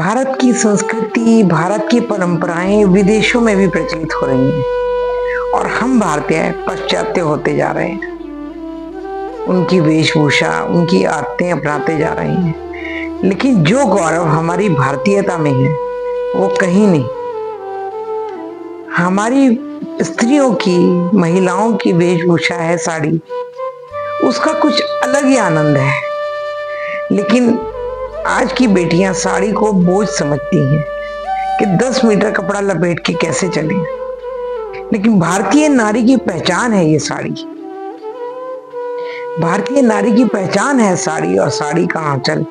भारत की संस्कृति, भारत की परंपराएं विदेशों में भी प्रचलित हो रही हैं और हम भारतीय पाश्चात्य होते जा रहे हैं। उनकी वेशभूषा, उनकी आदतें अपनाते जा रहे हैं, लेकिन जो गौरव हमारी भारतीयता में है वो कहीं नहीं। हमारी स्त्रियों की, महिलाओं की वेशभूषा है साड़ी, उसका कुछ अलग ही आनंद है। लेकिन आज की बेटियां साड़ी को बोझ समझती हैं कि 10 मीटर कपड़ा लपेट के कैसे चलें। लेकिन भारतीय नारी की पहचान है ये साड़ी। भारतीय नारी की पहचान है साड़ी, और साड़ी का आंचल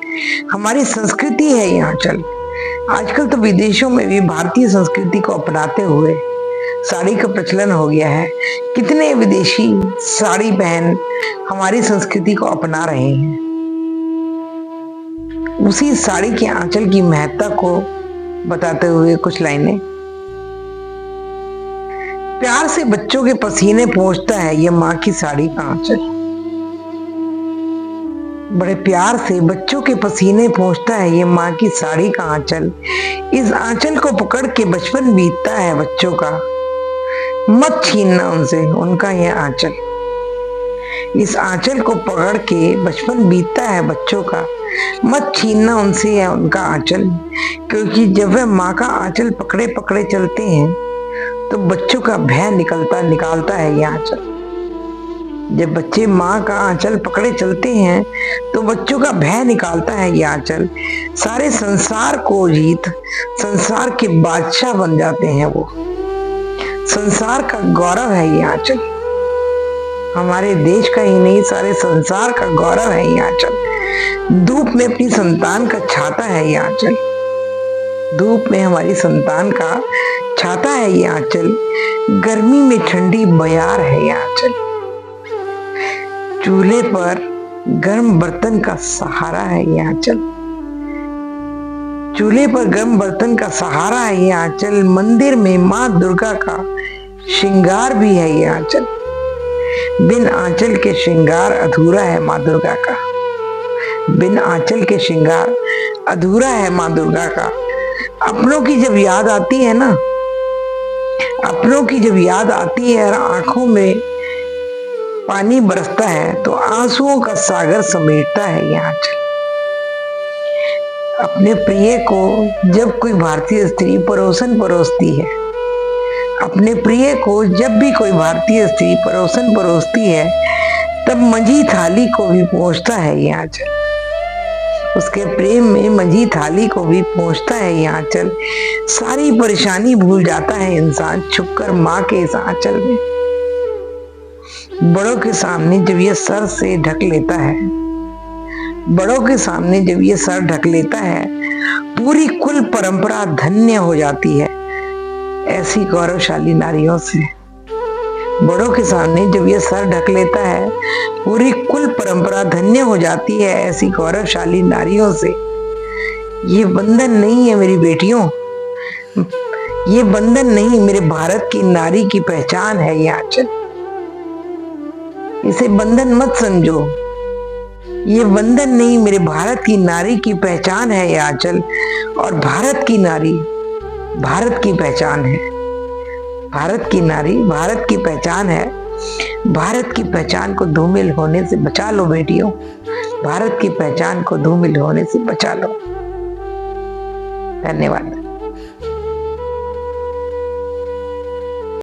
हमारी संस्कृति है। ये आंचल आजकल तो विदेशों में भी भारतीय संस्कृति को अपनाते हुए साड़ी का प्रचलन हो गया है। कितने विदेशी साड़ी पहन हमारी संस्कृति को अपना रहे हैं। उसी साड़ी के आंचल की महत्ता को बताते हुए कुछ लाइनें। प्यार से बच्चों के पसीने पोंछता है ये माँ की साड़ी का आंचल। बड़े प्यार से बच्चों के पसीने पोंछता है ये माँ की साड़ी का आंचल। इस आंचल को पकड़ के बचपन बीतता है बच्चों का, मत छीनना उनसे उनका यह आंचल। इस आंचल को पकड़ के बचपन बीतता है बच्चों का, मत छीनना उनसे है उनका आंचल। क्योंकि जब वह माँ का आंचल पकड़े पकड़े चलते हैं तो बच्चों का भय निकालता है यह आंचल। जब बच्चे माँ का आंचल पकड़े चलते हैं तो बच्चों का भय निकालता है यह आंचल। सारे संसार को जीत संसार के बादशाह बन जाते हैं वो। संसार का गौरव है ये आंचल। हमारे देश का ही नहीं, सारे संसार का गौरव है ये आंचल। धूप में अपनी संतान का छाता है ये आंचल। धूप में हमारी संतान का छाता है ये आंचल। गर्मी में ठंडी बयार है ये आंचल। चूल्हे पर गर्म बर्तन का सहारा है ये आंचल। चूल्हे पर गर्म बर्तन का सहारा है ये आंचल। मंदिर में माँ दुर्गा का श्रृंगार भी है ये आंचल। बिन आंचल के श्रृंगार अधूरा है माँ दुर्गा का। बिन आंचल के श्रृंगार अधूरा है माँ दुर्गा का। अपनों की जब याद आती है ना, अपनों की जब याद आती है और आंखों में पानी बरसता है तो आंसुओं का सागर समेटता है ये आंचल। अपने प्रिय को जब कोई भारतीय स्त्री परोसन परोसती है, अपने प्रिय को जब भी कोई भारतीय स्त्री परोसन परोसती है, तब मंझी थाली को भी पहुंचता है ये आंचल। उसके प्रेम में मंझी थाली को भी पहुंचता है ये आंचल। सारी परेशानी भूल जाता है इंसान छुपकर माँ के इस आंचल में। बड़ों के सामने जब ये सर से ढक लेता है, बड़ों के सामने जब ये सर ढक लेता है, पूरी कुल परंपरा धन्य हो जाती है ऐसी गौरवशाली नारियों से। बड़ों के सामने जब ये सर ढक लेता है, पूरी कुल परंपरा धन्य हो जाती है ऐसी गौरवशाली नारियों से। ये बंधन नहीं है मेरी बेटियों, ये बंधन नहीं, मेरे भारत की नारी की पहचान है ये आंचल। इसे बंधन मत समझो, ये बंधन नहीं, मेरे भारत की नारी की पहचान है ये आंचल। और भारत की नारी भारत की पहचान है। भारत की नारी भारत की पहचान है। भारत की पहचान को धूमिल होने से बचा लो बेटियों। भारत की पहचान को धूमिल होने से बचा लो। धन्यवाद।